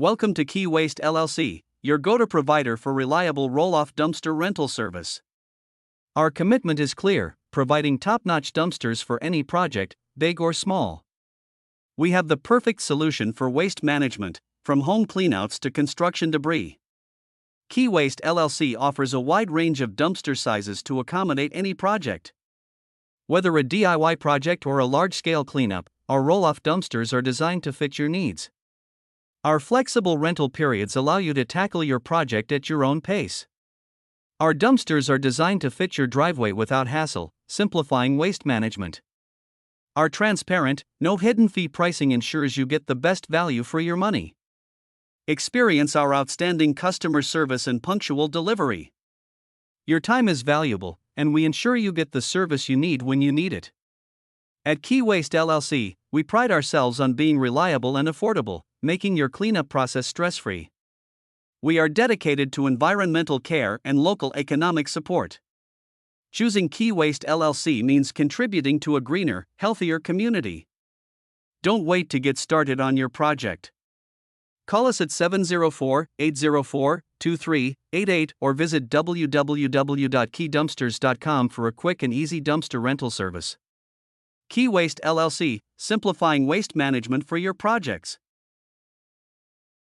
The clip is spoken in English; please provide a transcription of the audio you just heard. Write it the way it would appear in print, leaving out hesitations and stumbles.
Welcome to Key Waste LLC, your go-to provider for reliable roll-off dumpster rental service. Our commitment is clear, providing top-notch dumpsters for any project, big or small. We have the perfect solution for waste management, from home cleanouts to construction debris. Key Waste LLC offers a wide range of dumpster sizes to accommodate any project. Whether a DIY project or a large-scale cleanup, our roll-off dumpsters are designed to fit your needs. Our flexible rental periods allow you to tackle your project at your own pace. Our dumpsters are designed to fit your driveway without hassle, simplifying waste management. Our transparent, no hidden fee pricing ensures you get the best value for your money. Experience our outstanding customer service and punctual delivery. Your time is valuable, and we ensure you get the service you need when you need it. At Key Waste LLC, we pride ourselves on being reliable and affordable, making your cleanup process stress-free. We are dedicated to environmental care and local economic support. Choosing Key Waste LLC means contributing to a greener, healthier community. Don't wait to get started on your project. Call us at 704-804-2388 or visit www.keydumpsters.com for a quick and easy dumpster rental service. Key Waste LLC, simplifying waste management for your projects.